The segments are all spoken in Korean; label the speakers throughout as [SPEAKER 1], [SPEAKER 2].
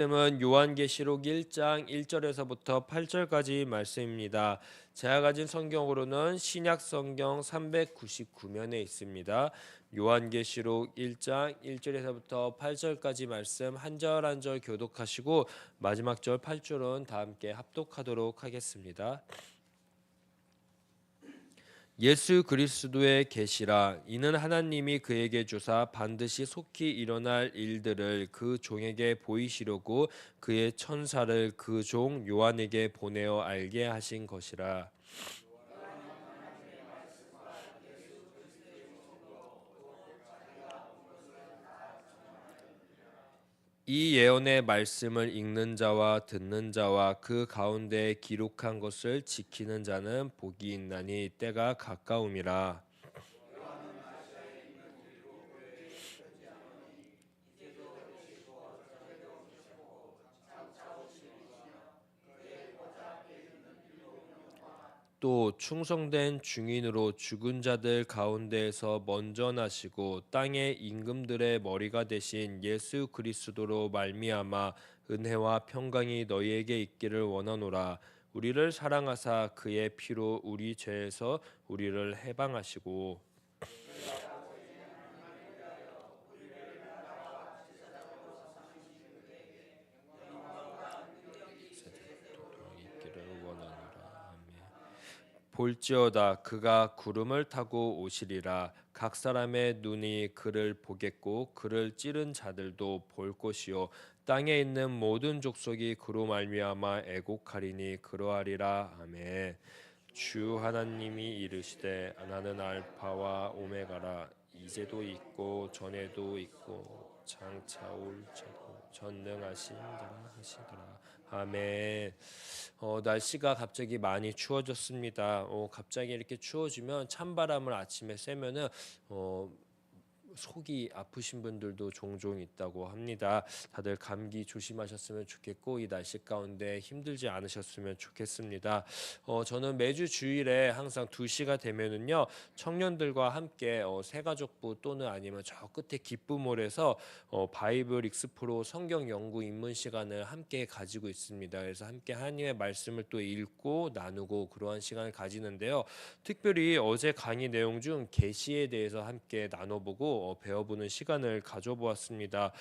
[SPEAKER 1] 말씀은 요한계시록 1장 1절에서부터 8절까지 말씀입니다. 제가 가진 성경으로는 신약 성경 399면에 있습니다. 요한계시록 1장 1절에서부터 8절까지 말씀 한 절 한 절 교독하시고 마지막 절 8절은 다 함께 합독하도록 하겠습니다. 예수 그리스도의 계시라. 이는 하나님이 그에게 주사 반드시 속히 일어날 일들을 그 종에게 보이시려고 그의 천사를 그 종 요한에게 보내어 알게 하신 것이라. 이 예언의 말씀을 읽는 자와 듣는 자와 그 가운데 기록한 것을 지키는 자는 복이 있나니 때가 가까움이라. 또 충성된 증인으로 죽은 자들 가운데에서 먼저 나시고 땅의 임금들의 머리가 되신 예수 그리스도로 말미암아 은혜와 평강이 너희에게 있기를 원하노라. 우리를 사랑하사 그의 피로 우리 죄에서 우리를 해방하시고 있기를 원하노라. 아멘. 볼지어다 그가 구름을 타고 오시리라. 각 사람의 눈이 그를 보겠고 그를 찌른 자들도 볼 것이요 땅에 있는 모든 족속이 그로 말미암아 애곡하리니 그러하리라. 아멘. 주 하나님이 이르시되 나는 알파와 오메가라. 이제도 있고 전에도 있고 장차 올 자도 전능하시니라 하시더라. 아멘. 날씨가 갑자기 많이 추워졌습니다. 갑자기 이렇게 추워지면 찬바람을 아침에 쐬면은 속이 아프신 분들도 종종 있다고 합니다. 다들 감기 조심하셨으면 좋겠고 이 날씨 가운데 힘들지 않으셨으면 좋겠습니다. 저는 매주 주일에 항상 2시가 되면은요 청년들과 함께 새가족부 또는 아니면 저 끝에 기쁨홀에서 바이블 익스프로 성경 연구 입문 시간을 함께 가지고 있습니다. 그래서 함께 하나님의 말씀을 또 읽고 나누고 그러한 시간을 가지는데요. 특별히 어제 강의 내용 중 계시에 대해서 함께 나눠보고 배워보는 시간을 가져보았습니다.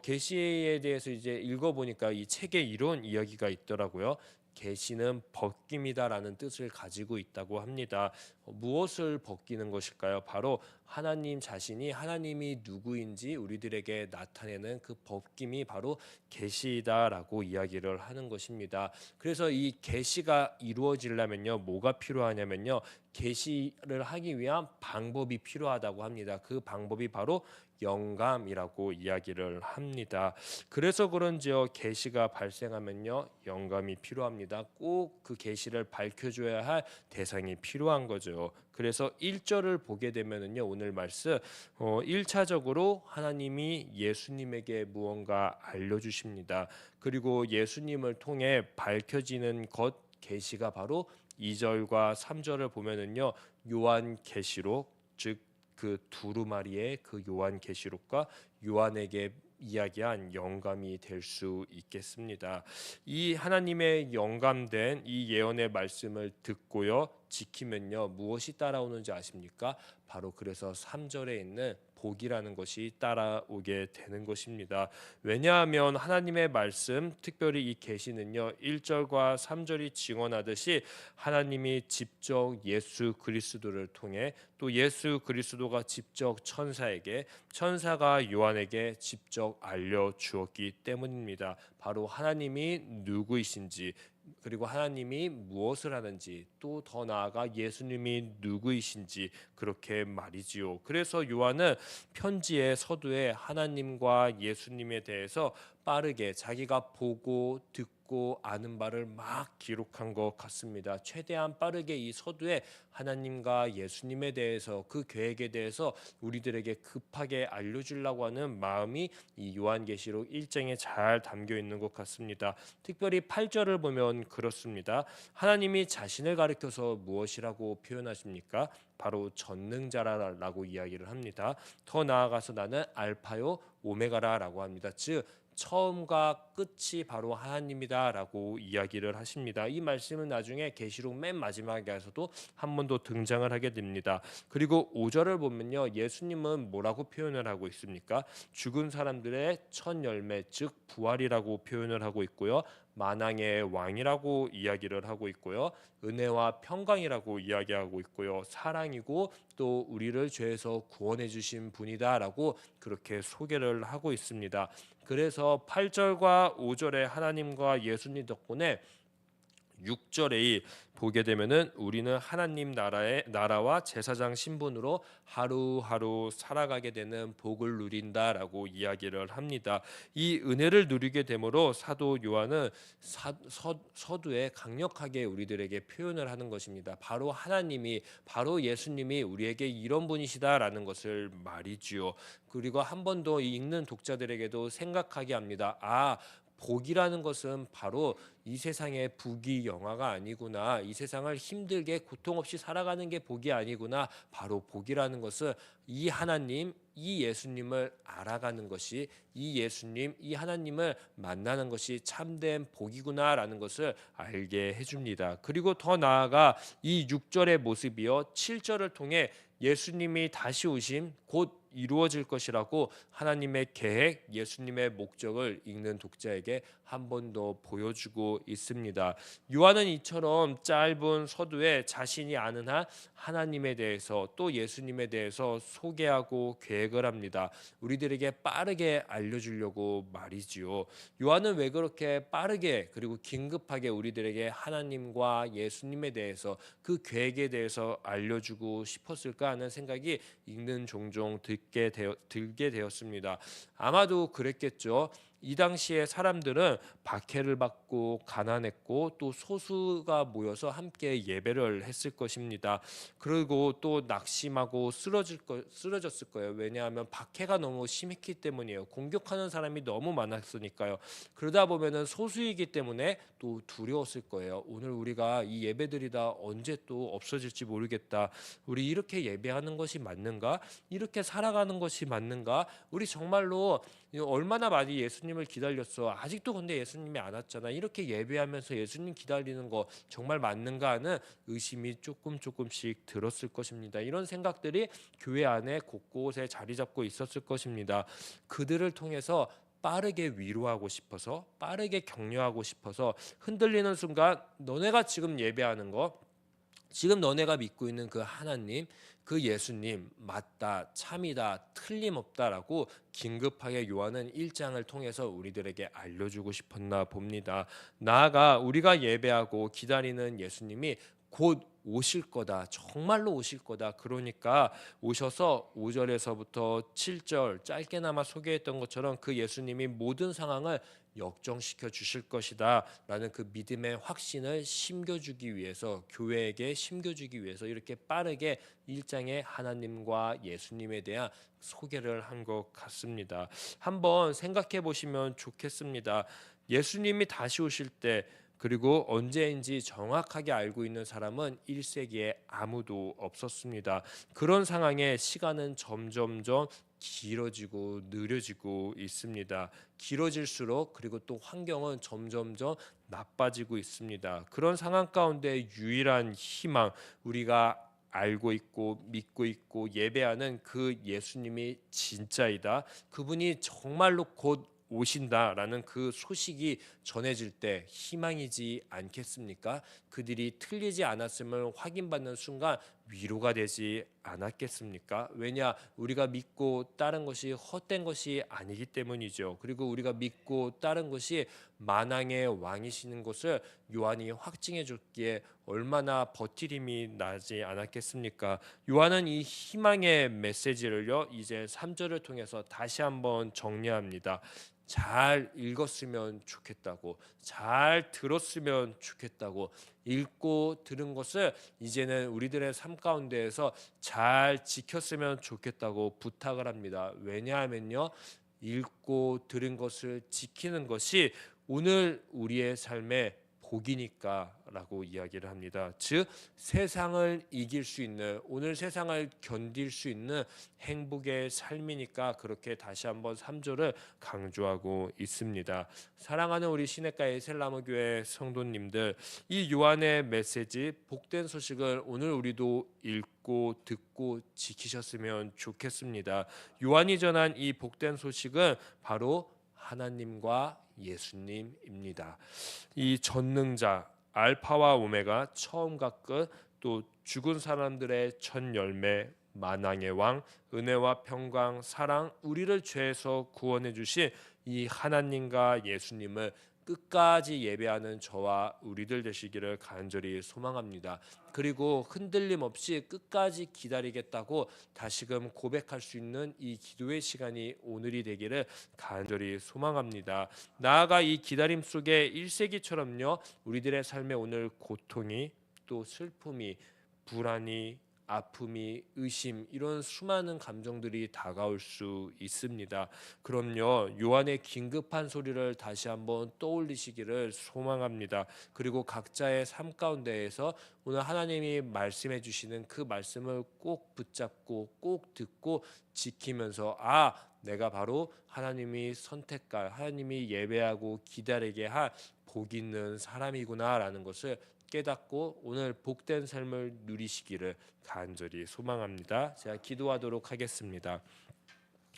[SPEAKER 1] 계시에 대해서 이제 읽어보니까 이 책에 이런 이야기가 있더라고요. 계시는 벗김이다라는 뜻을 가지고 있다고 합니다. 무엇을 벗기는 것일까요? 바로 하나님 자신이 하나님이 누구인지 우리들에게 나타내는 그 벗김이 바로 계시다라고 이야기를 하는 것입니다. 그래서 이 계시가 이루어지려면요, 뭐가 필요하냐면요, 계시를 하기 위한 방법이 필요하다고 합니다. 그 방법이 바로 영감이라고 이야기를 합니다. 그래서 그런지요 계시가 발생하면요 영감이 필요합니다. 꼭 그 계시를 밝혀줘야 할 대상이 필요한 거죠. 그래서 1절을 보게 되면은요 오늘 말씀 1차적으로 하나님이 예수님에게 무언가 알려주십니다. 그리고 예수님을 통해 밝혀지는 것 계시가 바로 2절과 3절을 보면은요 요한 계시록 즉 그 두루마리의 그 요한 계시록과 요한에게 이야기한 영감이 될 수 있겠습니다. 이 하나님의 영감된 이 예언의 말씀을 듣고요 지키면요 무엇이 따라오는지 아십니까? 바로 그래서 3절에 있는 복이라는 것이 따라오게 되는 것입니다. 왜냐하면 하나님의 말씀 특별히 이 계시는요 1절과 3절이 증언하듯이 하나님이 직접 예수 그리스도를 통해 또 예수 그리스도가 직접 천사에게 천사가 요한에게 직접 알려 주었기 때문입니다. 바로 하나님이 누구이신지 그리고 하나님이 무엇을 하는지 또 더 나아가 예수님이 누구이신지 그렇게 말이지요. 그래서 요한은 편지의 서두에 하나님과 예수님에 대해서 빠르게 자기가 보고 듣고 아는 바를 막 기록한 것 같습니다. 최대한 빠르게 이 서두에 하나님과 예수님에 대해서 그 계획에 대해서 우리들에게 급하게 알려주려고 하는 마음이 이 요한계시록 1장에 잘 담겨 있는 것 같습니다. 특별히 8절을 보면 그렇습니다. 하나님이 자신을 가리켜서 무엇이라고 표현하십니까? 바로 전능자라고 이야기를 합니다. 더 나아가서 나는 알파요 오메가라라고 합니다. 즉 처음과 끝이 바로 하나님이다라고 이야기를 하십니다. 이 말씀은 나중에 계시록 맨 마지막에서도 한 번 더 등장을 하게 됩니다. 그리고 5절을 보면요, 예수님은 뭐라고 표현을 하고 있습니까? 죽은 사람들의 첫 열매, 즉 부활이라고 표현을 하고 있고요. 만왕의 왕이라고 이야기를 하고 있고요. 은혜와 평강이라고 이야기하고 있고요. 사랑이고 또 우리를 죄에서 구원해 주신 분이다라고 그렇게 소개를 하고 있습니다. 그래서 8절과 5절에 하나님과 예수님 덕분에 6절에 보게 되면은 우리는 하나님 나라와 제사장 신분으로 하루하루 살아가게 되는 복을 누린다라고 이야기를 합니다. 이 은혜를 누리게 되므로 사도 요한은 서두에 강력하게 우리들에게 표현을 하는 것입니다. 바로 하나님이, 바로 예수님이 우리에게 이런 분이시다라는 것을 말이지요. 그리고 한 번 더 읽는 독자들에게도 생각하게 합니다. 복이라는 것은 바로 이 세상의 부귀영화가 아니구나. 이 세상을 힘들게 고통 없이 살아가는 게 복이 아니구나. 바로 복이라는 것은 이 하나님, 이 예수님을 알아가는 것이, 이 예수님, 이 하나님을 만나는 것이 참된 복이구나라는 것을 알게 해줍니다. 그리고 더 나아가 이 6절의 모습이요, 7절을 통해 예수님이 다시 오심 곧 이루어질 것이라고 하나님의 계획, 예수님의 목적을 읽는 독자에게 한 번 더 보여주고 있습니다. 요한은 이처럼 짧은 서두에 자신이 아는 한 하나님에 대해서 또 예수님에 대해서 소개하고 계획을 합니다. 우리들에게 빠르게 알려주려고 말이지요. 요한은 왜 그렇게 빠르게 그리고 긴급하게 우리들에게 하나님과 예수님에 대해서 그 계획에 대해서 알려주고 싶었을까 하는 생각이 읽는 종종 들게 되었습니다. 아마도 그랬겠죠. 이 당시에 사람들은 박해를 받고 가난했고 또 소수가 모여서 함께 예배를 했을 것입니다. 그리고 또 낙심하고 쓰러졌을 거예요. 왜냐하면 박해가 너무 심했기 때문이에요. 공격하는 사람이 너무 많았으니까요. 그러다 보면은 소수이기 때문에 또 두려웠을 거예요. 오늘 우리가 이 예배드리다 언제 또 없어질지 모르겠다. 우리 이렇게 예배하는 것이 맞는가? 이렇게 살아가는 것이 맞는가? 우리 정말로 얼마나 많이 예수님을 기다렸어. 아직도 근데 예수님이 안 왔잖아. 이렇게 예배하면서 예수님 기다리는 거 정말 맞는가 하는 의심이 조금씩 들었을 것입니다. 이런 생각들이 교회 안에 곳곳에 자리 잡고 있었을 것입니다. 그들을 통해서 빠르게 위로하고 싶어서, 빠르게 격려하고 싶어서 흔들리는 순간 너네가 지금 예배하는 거, 지금 너네가 믿고 있는 그 하나님, 그 예수님 맞다, 참이다, 틀림없다라고 긴급하게 요한은 1장을 통해서 우리들에게 알려주고 싶었나 봅니다. 나아가 우리가 예배하고 기다리는 예수님이 곧 오실 거다. 정말로 오실 거다. 그러니까 오셔서 5절에서부터 7절 짧게나마 소개했던 것처럼 그 예수님이 모든 상황을 역정시켜 주실 것이다 라는 그 믿음의 확신을 심겨주기 위해서, 교회에게 심겨주기 위해서 이렇게 빠르게 1장에 하나님과 예수님에 대한 소개를 한 것 같습니다. 한번 생각해 보시면 좋겠습니다. 예수님이 다시 오실 때, 그리고 언제인지 정확하게 알고 있는 사람은 1세기에 아무도 없었습니다. 그런 상황에 시간은 점점점 길어지고 느려지고 있습니다. 길어질수록 그리고 또 환경은 점점점 나빠지고 있습니다. 그런 상황 가운데 유일한 희망, 우리가 알고 있고 믿고 있고 예배하는 그 예수님이 진짜이다. 그분이 정말로 곧 오신다라는 그 소식이 전해질 때 희망이지 않겠습니까? 그들이 틀리지 않았음을 확인받는 순간 위로가 되지 않았겠습니까? 왜냐? 우리가 믿고 따른 것이 헛된 것이 아니기 때문이죠. 그리고 우리가 믿고 따른 것이 만왕의 왕이시는 것을 요한이 확증해 줬기에 얼마나 버티림이 나지 않았겠습니까? 요한은 이 희망의 메시지를요, 이제 3절을 통해서 다시 한번 정리합니다. 잘 읽었으면 좋겠다고, 잘 들었으면 좋겠다고, 읽고 들은 것을 이제는 우리들의 삶 가운데에서 잘 지켰으면 좋겠다고 부탁을 합니다. 왜냐하면요, 읽고 들은 것을 지키는 것이 오늘 우리의 삶에 복이니까라고 이야기를 합니다. 즉 세상을 이길 수 있는, 오늘 세상을 견딜 수 있는 행복의 삶이니까 그렇게 다시 한번 3절을 강조하고 있습니다. 사랑하는 우리 시냇가의 셀라모교회 성도님들, 이 요한의 메시지 복된 소식을 오늘 우리도 읽고 듣고 지키셨으면 좋겠습니다. 요한이 전한 이 복된 소식은 바로 하나님과 예수님입니다. 이 전능자, 알파와 오메가, 처음과 끝, 또 죽은 사람들의 첫 열매, 만왕의 왕, 은혜와 평강, 사랑, 우리를 죄에서 구원해 주신 이 하나님과 예수님을 끝까지 예배하는 저와 우리들 되시기를 간절히 소망합니다. 그리고 흔들림 없이 끝까지 기다리겠다고 다시금 고백할 수 있는 이 기도의 시간이 오늘이 되기를 간절히 소망합니다. 나아가 이 기다림 속에 1세기처럼요, 우리들의 삶에 오늘 고통이, 또 슬픔이, 불안이, 아픔이, 의심, 이런 수많은 감정들이 다가올 수 있습니다. 그럼요, 요한의 긴급한 소리를 다시 한번 떠올리시기를 소망합니다. 그리고 각자의 삶 가운데에서 오늘 하나님이 말씀해 주시는 그 말씀을 꼭 붙잡고 꼭 듣고 지키면서, 내가 바로 하나님이 선택할, 하나님이 예배하고 기다리게 할 복 있는 사람이구나라는 것을 깨닫고 오늘 복된 삶을 누리시기를 간절히 소망합니다. 제가 기도하도록 하겠습니다.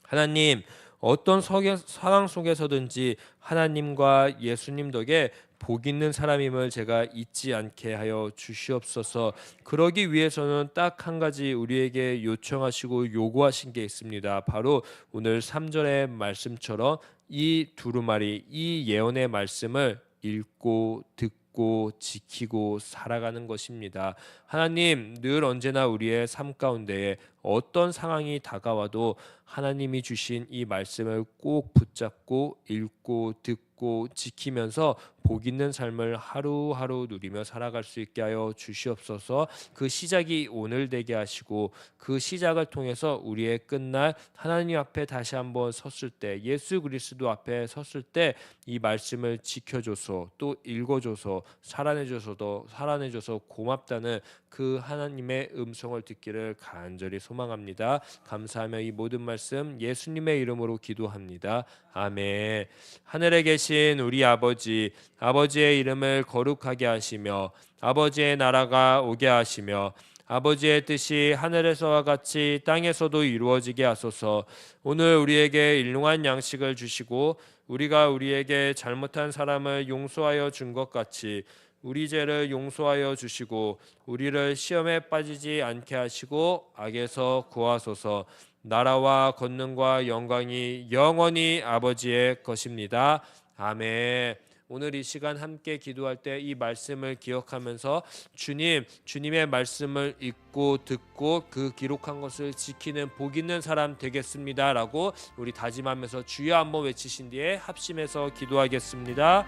[SPEAKER 1] 하나님, 어떤 상황 속에서든지 하나님과 예수님 덕에 복 있는 사람임을 제가 잊지 않게 하여 주시옵소서. 그러기 위해서는 딱 한 가지 우리에게 요청하시고 요구하신 게 있습니다. 바로 오늘 3절의 말씀처럼 이 두루마리, 이 예언의 말씀을 읽고 듣고 지키고 살아가는 것입니다. 하나님, 늘 언제나 우리의 삶 가운데에 어떤 상황이 다가와도 하나님이 주신 이 말씀을 꼭 붙잡고 읽고 듣고 지키면서 복 있는 삶을 하루하루 누리며 살아갈 수 있게 하여 주시옵소서. 그 시작이 오늘 되게 하시고 그 시작을 통해서 우리의 끝날 하나님 앞에 다시 한번 섰을 때, 예수 그리스도 앞에 섰을 때 이 말씀을 지켜줘서 또 읽어줘서 살아내줘서 고맙다는 그 하나님의 음성을 듣기를 간절히 소망합니다. 감사하며 이 모든 말씀 예수님의 이름으로 기도합니다. 아멘. 하늘에 계신 우리 아버지, 아버지의 이름을 거룩하게 하시며 아버지의 나라가 오게 하시며 아버지의 뜻이 하늘에서와 같이 땅에서도 이루어지게 하소서. 오늘 우리에게 일용할 양식을 주시고 우리가 우리에게 잘못한 사람을 용서하여 준 것 같이 우리 죄를 용서하여 주시고 우리를 시험에 빠지지 않게 하시고 악에서 구하소서. 나라와 권능과 영광이 영원히 아버지의 것입니다. 아멘. 오늘 이 시간 함께 기도할 때 이 말씀을 기억하면서 주님의 말씀을 읽고 듣고 그 기록한 것을 지키는 복 있는 사람 되겠습니다라고 우리 다짐하면서 주여 한번 외치신 뒤에 합심해서 기도하겠습니다.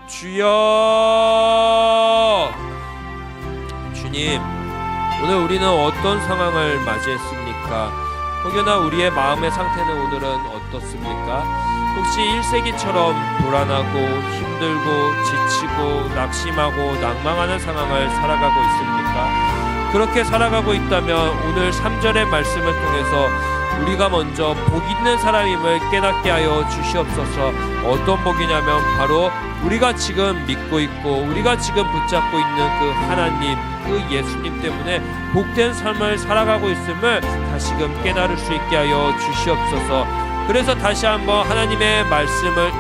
[SPEAKER 1] 주여. 주님, 오늘 우리는 어떤 상황을 맞이했습니까? 혹여나 우리의 마음의 상태는 오늘은 어떻습니까? 혹시 1세기처럼 불안하고 힘들고 지치고 낙심하고 낭망하는 상황을 살아가고 있습니까? 그렇게 살아가고 있다면 오늘 3절의 말씀을 통해서 우리가 먼저 복 있는 사람임을 깨닫게 하여 주시옵소서. 어떤 복이냐면 바로 우리가 지금 믿고 있고 우리가 지금 붙잡고 있는 그 하나님, 그 예수님 때문에 복된 삶을 살아가고 있음을 다시금 깨달을 수 있게 하여 주시옵소서. 그래서 다시 한번 하나님의 말씀을